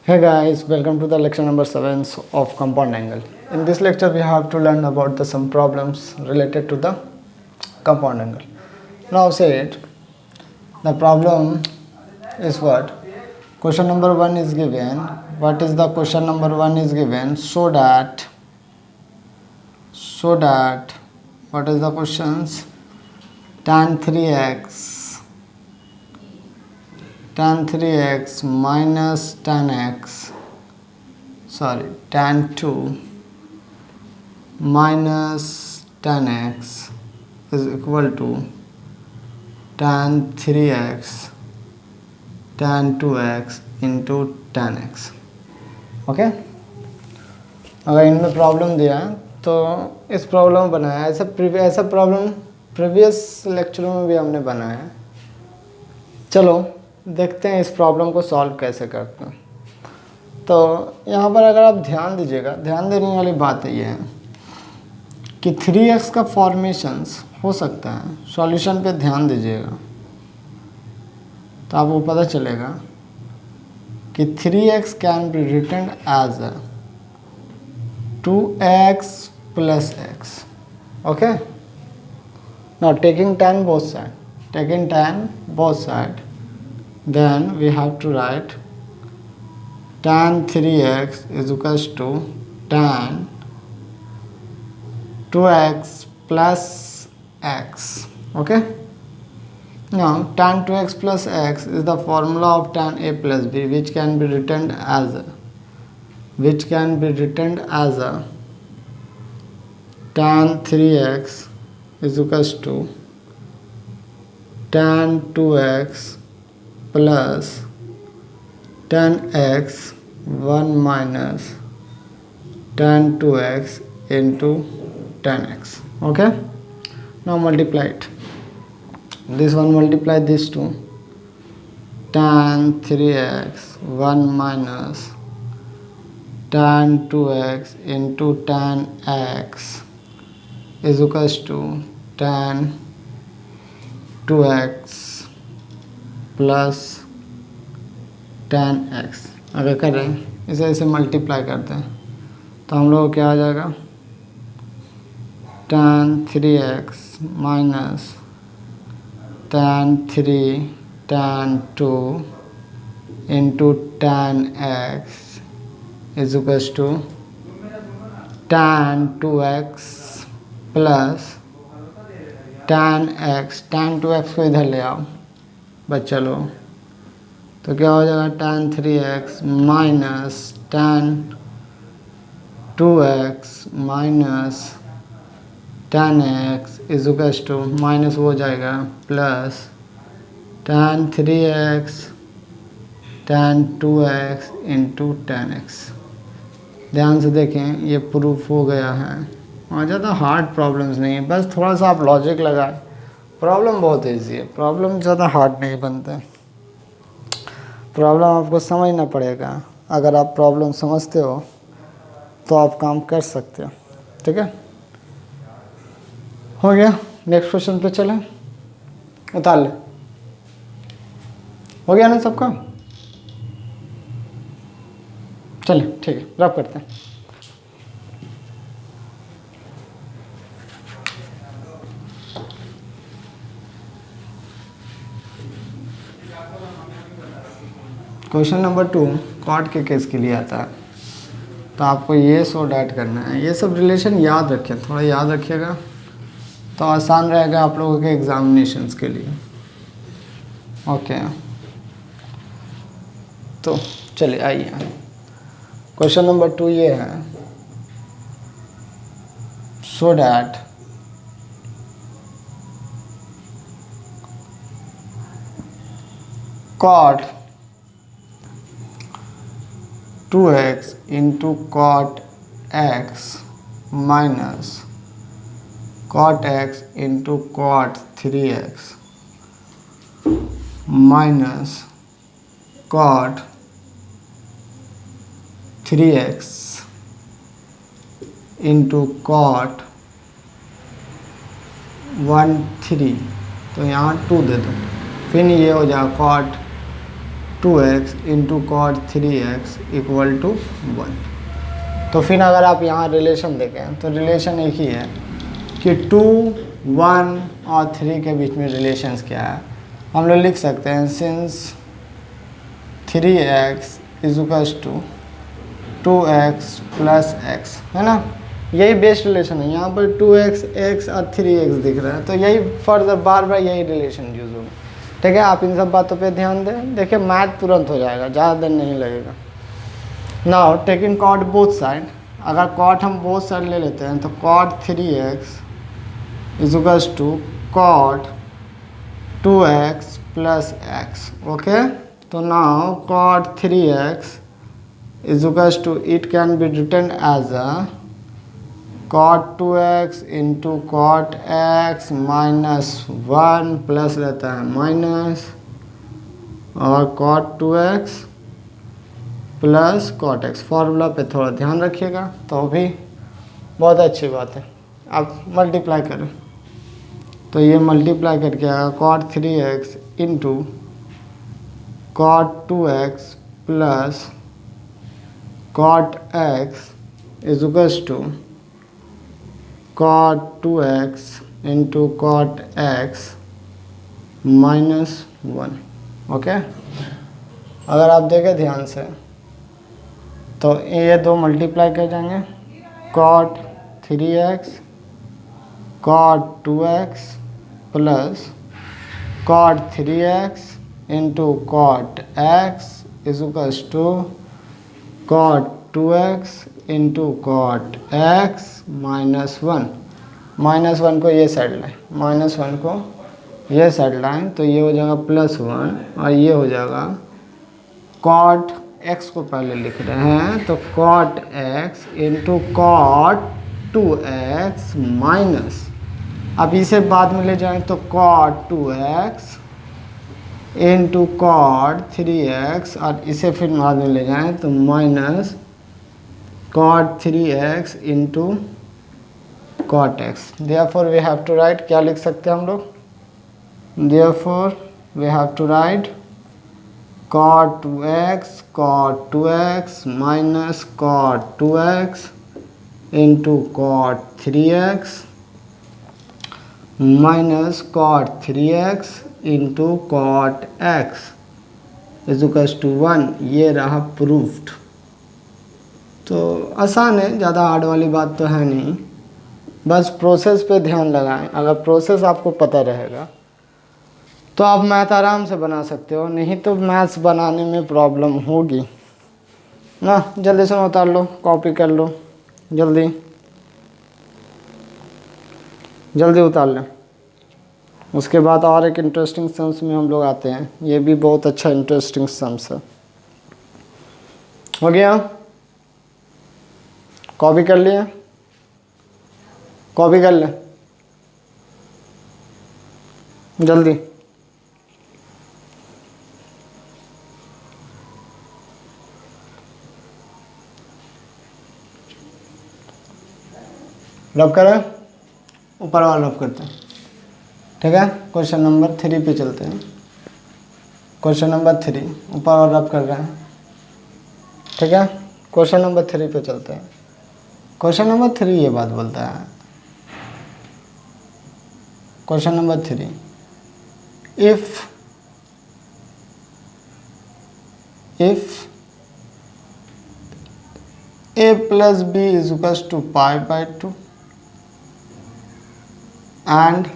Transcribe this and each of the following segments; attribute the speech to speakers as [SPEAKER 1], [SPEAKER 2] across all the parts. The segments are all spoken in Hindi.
[SPEAKER 1] Hey guys, welcome to the lecture number 7 of compound angle. In this lecture we have to learn about some problems related to the compound angle. Now say it. The problem is what? Question number 1 is given. What is the question number 1 is given? So that what is the questions? Tan 3x minus tan 2 minus tan x is equal to tan 3x tan 2x into tan x. Okay अगर इनमें प्रॉब्लम दिया तो इस प्रॉब्लम बनाया ऐसा प्रॉब्लम प्रीवियस लेक्चरों में भी हमने बनाया है. चलो देखते हैं इस प्रॉब्लम को सॉल्व कैसे करते हैं. तो यहाँ पर अगर आप ध्यान दीजिएगा, ध्यान देने वाली बात ये है कि 3x का फॉर्मेशंस हो सकता है. सॉल्यूशन पे ध्यान दीजिएगा तो आपको पता चलेगा कि 3x can be written as 2x plus x. Okay, now taking tan both side, then we have to write tan 3x is equals to tan 2x plus x. Okay, now tan 2x plus x is the formula of tan a plus b, which can be written as a tan 3x is equals to tan 2x plus tan x 1 minus tan 2x into tan x. Okay, now multiply it. This one multiply this two. Tan 3x 1 minus tan 2x into tan x is equals to tan 2x plus tan x. अगर करें इसे मल्टीप्लाई करते हैं तो हम लोग क्या आ जाएगा, tan 3x minus tan 3 tan 2 into tan x is equals to tan 2x plus tan x. tan 2x को इधर ले आओ बच्चा लोग, तो क्या हो जाएगा tan 3x minus tan 2x minus tan x is equals to minus हो जाएगा plus tan 3x tan 2x into tan x. ध्यान से देखें, ये प्रूफ हो गया है और ज़्यादा हार्ड प्रॉब्लम्स नहीं है, बस थोड़ा सा आप लॉजिक लगाए. प्रॉब्लम बहुत इजी है, प्रॉब्लम ज़्यादा हार्ड नहीं बनते. प्रॉब्लम आपको समझना पड़ेगा. अगर आप प्रॉब्लम समझते हो तो आप काम कर सकते हो. ठीक है, हो गया. नेक्स्ट क्वेश्चन पे चलें. उतार ले. हो गया ना सबका? चलें ठीक है, रब करते हैं. क्वेश्चन नंबर 2 कॉट के केस के लिए आता है. तो आपको ये सॉर्ट आउट करना है. ये सब रिलेशन याद रखें, थोड़ा याद रखिएगा तो आसान रहेगा आप लोगों के एग्जामिनेशंस के लिए. ओके, तो चलिए आइए. क्वेश्चन नंबर 2 ये है, so that cot 2x into cot x minus cot x into cot 3x minus cot 3x into cot 1 3. तो यहाँ 2 दे दो, फिर ये हो जाएगा cot 2x into cot 3x equal to 1। तो फिर अगर आप यहाँ रिलेशन देखें तो रिलेशन एक ही है कि 2, 1 और 3 के बीच में रिलेशंस क्या है। हम लोग लिख सकते हैं since 3x is equals to 2x plus x, है ना। यही बेस्ट रिलेशन है। यहाँ पर 2x, x और 3x दिख रहा है, तो यही फर्दर बार बार यही रिलेशन यूज होगा। ठीक है, आप इन सब बातों पे ध्यान दें। देखिए मैथ तुरंत हो जाएगा, ज़्यादा देर नहीं लगेगा। Now taking cot both side, अगर कॉट हम बोथ साइड ले लेते हैं तो cot 3x is equals to cot 2x plus x। Okay, तो now cot 3x is equals to, it can be written as a cot 2x into cot x minus 1 plus रहता है माइनस और cot 2x plus cot x। Formula पे थोड़ा ध्यान रखिएगा तो भी बहुत अच्छी बात है। आप मल्टीप्लाई करें तो ये मल्टीप्लाई करके आएगा cot 3x into cot 2x plus cot x is equals to cot 2x into cot x minus 1। Okay, अगर आप देखें ध्यान से तो ये दो मल्टीप्लाई कर जाएंगे, cot 3x cot 2x plus cot 3x into cot x is equals to cot 2x into cot x minus 1। Minus 1 को ये साइड लाएं, माइनस 1 को ये साइड लाएं तो ये हो जाएगा प्लस 1 और ये हो जाएगा cot x को पहले लिख रहे हैं तो cot x into cot 2x minus, अब इसे बाद में ले जाएं तो cot 2x into cot 3x और इसे फिर बाद में ले जाएं तो minus cot 3x into cot x। Therefore we have to write, क्या लिख सकते हैं हम लोग, therefore we have to write cot 2x minus cot 2x into cot 3x minus cot 3x into cot x is equals to 1। ये रहा प्रूफ्ड। तो आसान है, ज़्यादा हार्ड वाली बात तो है नहीं, बस प्रोसेस पे ध्यान लगाएं। अगर प्रोसेस आपको पता रहेगा तो आप मैथ आराम से बना सकते हो, नहीं तो मैथ्स बनाने में प्रॉब्लम होगी ना। जल्दी से उतार लो, कॉपी कर लो, जल्दी जल्दी उतार लें। उसके बाद और एक इंटरेस्टिंग सम्स में हम लोग आते हैं, ये भी बहुत अच्छा इंटरेस्टिंग सम्स है। हो गया, कॉपी कर लिए, कॉपी कर लें जल्दी। रब करें, ऊपर वाला रब करते हैं। ठीक है, क्वेश्चन नंबर 3 पे चलते हैं। क्वेश्चन नंबर 3 ऊपर और रब कर रहे हैं। ठीक है, क्वेश्चन नंबर 3 पे चलते हैं। क्वेश्चन नंबर 3 ये बात बोलता है, question number 3, if a plus b is equals to pi by 2 and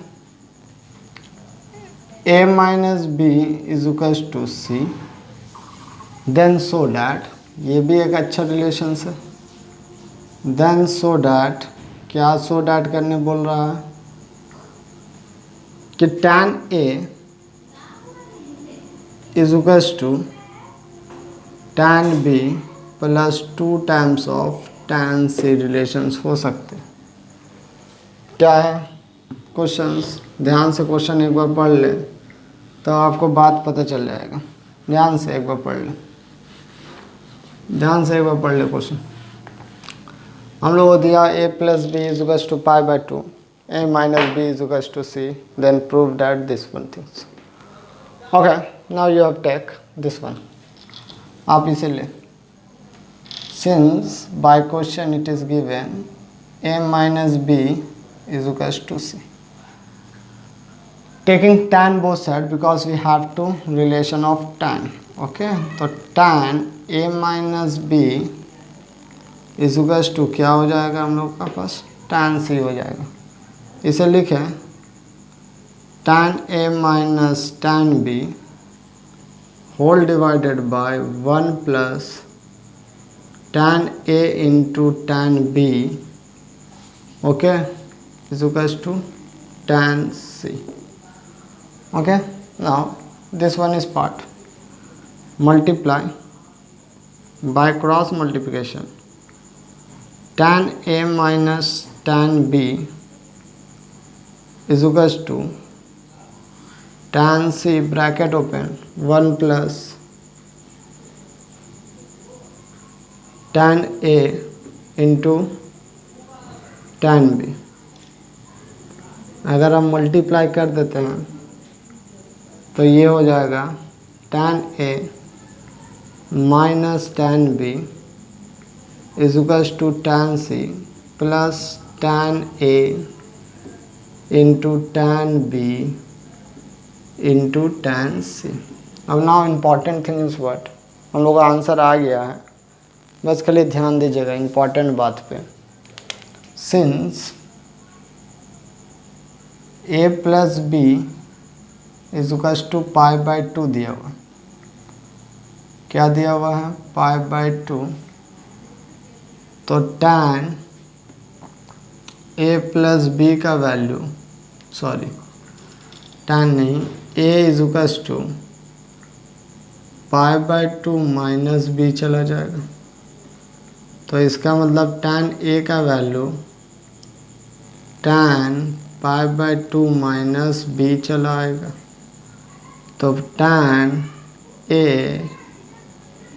[SPEAKER 1] a minus b is equals to c, then so that, ये भी एक अच्छा रिलेशन है। then so that, क्या so that करने बोल रहा है कि tan a is equals to tan b plus 2 times of tan c relations हो सकते हैं। क्या है क्वेश्चंस, ध्यान से क्वेश्चन एक बार पढ़ ले तो आपको बात पता चल जाएगा। ध्यान से एक बार पढ़ ले, ध्यान से एक बार पढ़ ले क्वेश्चन। हम लोग को दिया a plus B is equals to pi by 2, a minus B is equals to c, then prove that this one things. Okay, now you have take this one, आप इसे ले। Since by question it is given a minus b is equals to c, taking tan both side because we have to relation of tan, okay, तो tan a minus b is equals to क्या हो जाएगा हम लोग का पास, tan c हो जाएगा। इसे लिखें tan a minus tan b whole divided by 1 plus tan a into tan b, okay, is equals to tan c, okay। Now this one is part, multiply by cross multiplication tan a minus tan b is equals to tan c bracket open 1 plus tan a into tan b। अगर हम मल्टीप्लाई कर देते हैं तो ये हो जाएगा tan a minus tan b is equals to tan c plus tan a into tan b into tan c। अब now important thing is what, हम लोग का आंसर आ गया है, बस खाली ध्यान दीजिएगा इम्पॉर्टेंट बात पे। Since a plus B is equals to pi by 2 दिया हुआ, क्या दिया हुआ है, पाई बाई 2, तो tan a प्लस बी का वैल्यू, सॉरी tan नहीं, a is equals to pi by 2 minus b चला जाएगा, तो इसका मतलब tan a का value tan pi by 2 minus b चला आएगा, तो tan a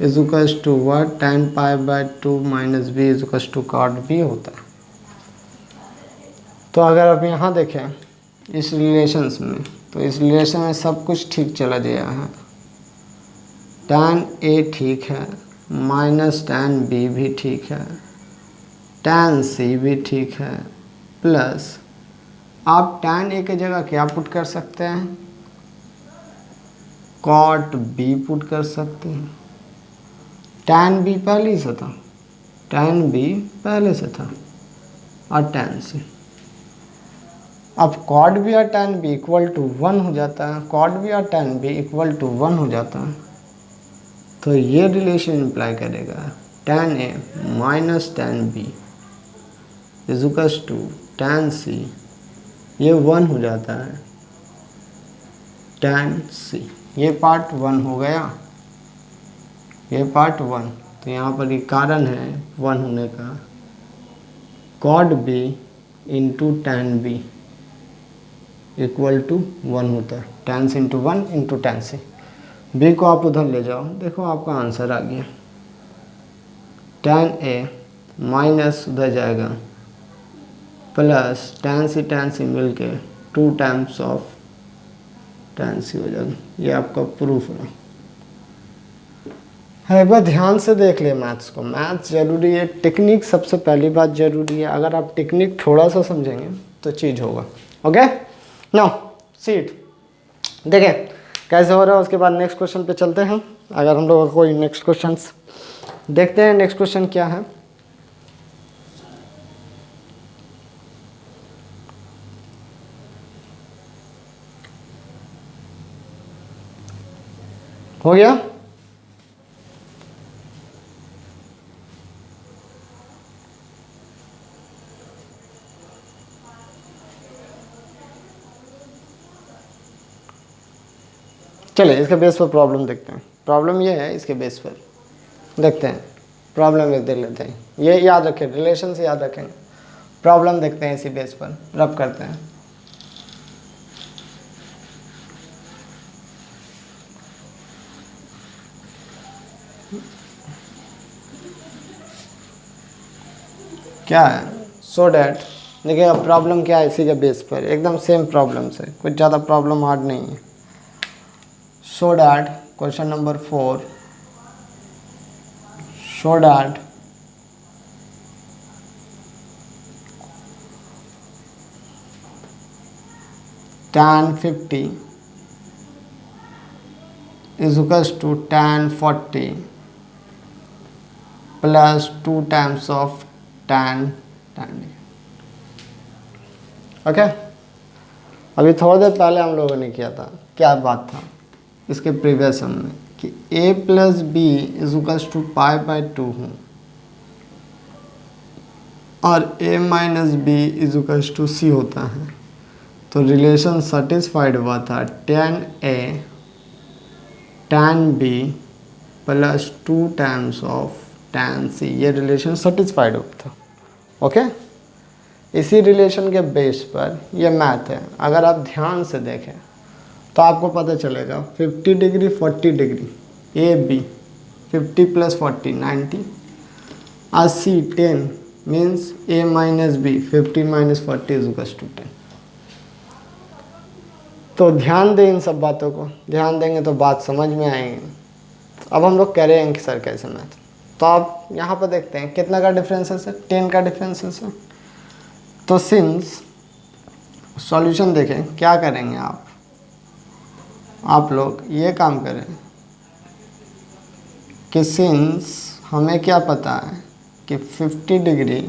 [SPEAKER 1] is equals to what, tan pi by 2 minus B is equals to cot b होता है। तो अगर आप यहाँ देखें इस रिलेशंस में, तो इस रिलेशन में सब कुछ ठीक चला गया है, tan a ठीक है, माइनस tan b भी ठीक है, tan c भी ठीक है, प्लस आप tan a की जगह क्या पुट कर सकते हैं, cot b पुट कर सकते हैं। tan b पहले से था, tan b पहले से था, और tan c, अब cot b और tan b इक्वल टू 1 हो जाता है, cot b और tan b इक्वल टू 1 हो जाता है, तो ये रिलेशन इम्प्लाई करेगा tan a minus tan b is equals to tan c, ये 1 हो जाता है tan c, ये पार्ट 1 हो गया, ये पार्ट 1, तो यहाँ पर ये कारण है 1 होने का, cot b into tan b equal to 1 होता है, tan c into 1 into tan c। b को आप उधर ले जाओ, देखो आपका आंसर आ गया, tan a माइनस उधर जाएगा प्लस tan c मिल के 2 टाइम्स ऑफ tan c हो जाएगा, ये आपका प्रूफ है। एक बार ध्यान से देख ले मैथ्स को, मैथ्स ज़रूरी है, टेक्निक सबसे पहली बात ज़रूरी है, अगर आप टेक्निक थोड़ा सा समझेंगे तो चीज़ होगा। ओके, नाउ सीट देखें कैसे हो रहा है, उसके बाद नेक्स्ट क्वेश्चन पे चलते हैं। अगर हम लोग कोई नेक्स्ट क्वेश्चन देखते हैं, नेक्स्ट क्वेश्चन क्या है, हो गया, चलिए इसके बेस पर प्रॉब्लम देखते हैं। प्रॉब्लम ये है, इसके बेस पर देखते हैं, प्रॉब्लम एक देख लेते हैं, ये याद रखें, रिलेशन से याद रखेंगे, प्रॉब्लम देखते हैं, इसी बेस पर रब करते हैं। क्या है, सो डैट देखिएगा प्रॉब्लम क्या है, इसी के बेस पर एकदम सेम प्रॉब्लम से, कुछ ज़्यादा प्रॉब्लम हार्ड नहीं है। so that question number 4, so that tan 50 is equals to tan 40 plus 2 times of tan d। Okay, अभी थोड़ी देर पहले हम लोगों ने किया था, क्या बात था इसके प्रीवियस सम में कि a plus B is equals to pi by 2 हूँ और a minus B is equals to C होता है, तो रिलेशन सेटिस्फाइड हुआ था tan a tan b plus 2 times of tan c, ये रिलेशन सेटिस्फाइड हुआ था। ओके, इसी रिलेशन के बेस पर ये मैथ है। अगर आप ध्यान से देखें तो आपको पता चलेगा 50 degree 40 degree a b, 50 plus 40 90, और c 10 means a minus b, 50 minus 40 is equals to 10। तो ध्यान दें इन सब बातों को, ध्यान देंगे तो बात समझ में आएंगे। अब हम लोग करेंगे कि सर कैसे मैथ, तो आप यहाँ पर देखते हैं कितना का डिफरेंसेस है, 10 का डिफरेंसेस है। तो सिंस सॉल्यूशन देखें क्या करेंगे आप लोग ये काम करें कि सिंस हमें क्या पता है कि 50 degree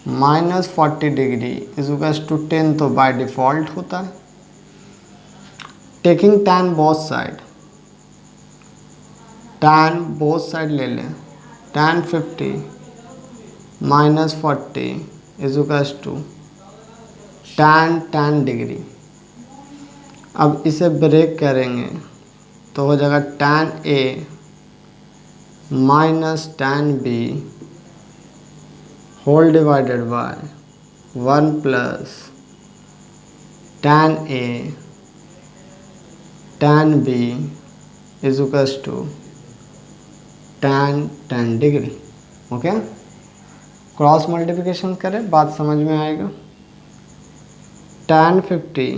[SPEAKER 1] minus 40 degree is equals to 10, तो बाय डिफ़ॉल्ट होता है। Taking tan both side, tan both side ले लें, tan 50 minus 40 is equals to tan degree. अब इसे ब्रेक करेंगे तो हो जाएगा tan a minus tan b whole divided by 1 plus tan a tan b is equals to tan degree. Okay, cross multiplication करें, बात समझ में आएगा। tan 50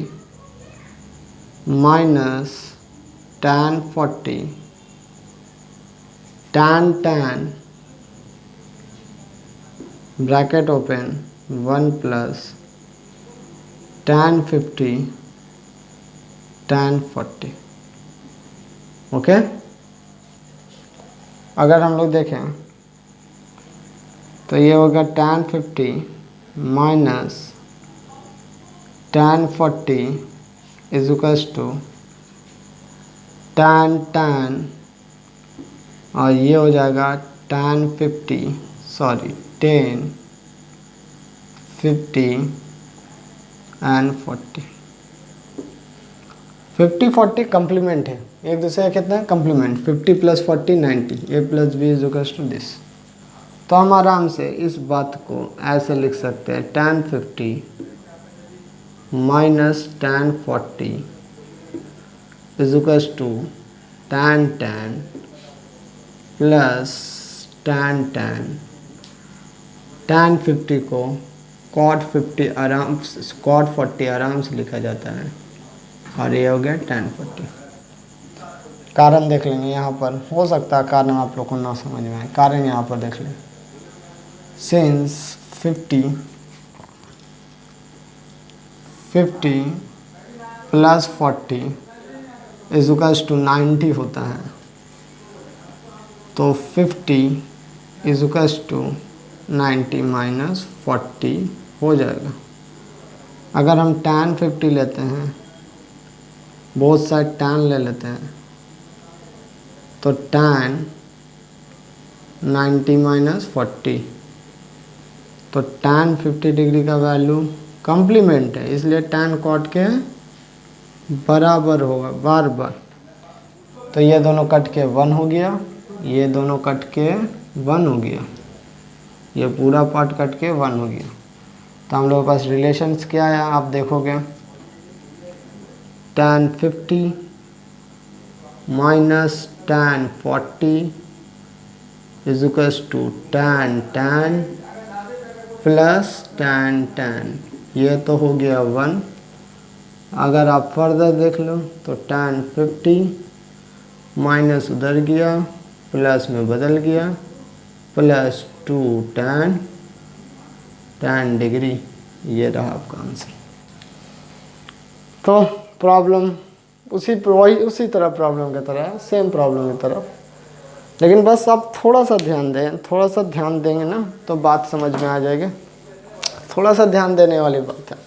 [SPEAKER 1] minus tan 40 tan bracket open 1 plus tan 50 tan 40। Okay, अगर हम लोग देखें तो ये होगा tan 50 minus tan 40 is equals to tan और ये हो जाएगा tan 50 10 50 एंड 40। 50 40 कम्प्लीमेंट है, एक दूसरे का कितना है complement. 50 plus 40 90, a plus B is equals to this. तो हम आराम से इस बात को ऐसे लिख सकते हैं tan 50 minus tan 40 is equals to tan plus tan tan 50 को cot 50 आराम से cot 40 आराम से लिखा जाता है, और ये हो गया tan 40। कारण देख लेंगे यहाँ पर, हो सकता है कारण आप लोग को ना समझ में आए। कारण यहाँ पर देख लें, since 50 plus 40 is equals to 90 होता है, तो 50 इज इक्वल्स टू 90 माइनस 40 हो जाएगा। अगर हम tan 50 लेते हैं, बोथ साइड tan ले लेते हैं, तो tan 90 माइनस 40, तो tan 50 डिग्री का वैल्यू कम्प्लीमेंट है, इसलिए tan कॉट के बराबर होगा बार बार। तो ये दोनों कट के 1 हो गया, ये दोनों कट के 1 हो गया, ये पूरा पार्ट कट के 1 हो गया। तो हम लोगों के पास रिलेशंस क्या है आप देखोगे, tan 50 minus tan 40 is equals to tan plus tan, ये तो हो गया 1 अगर आप फर्दर देख लो तो tan 50 माइनस उधर गया, प्लस में बदल गया, प्लस 2 tan डिग्री। ये रहा आपका आंसर। तो प्रॉब्लम उसी तरह प्रॉब्लम की तरह, सेम प्रॉब्लम की तरह, लेकिन बस आप थोड़ा सा ध्यान दें, थोड़ा सा ध्यान देंगे ना तो बात समझ में आ जाएगी। थोड़ा सा ध्यान देने वाली बात है।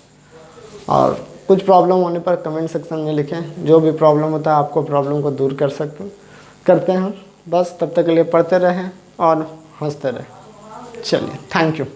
[SPEAKER 1] और कुछ प्रॉब्लम होने पर कमेंट सेक्शन में लिखें, जो भी प्रॉब्लम होता है आपको प्रॉब्लम को दूर करते हैं। बस तब तक के लिए पढ़ते रहें और हंसते रहें। चलिए, थैंक यू।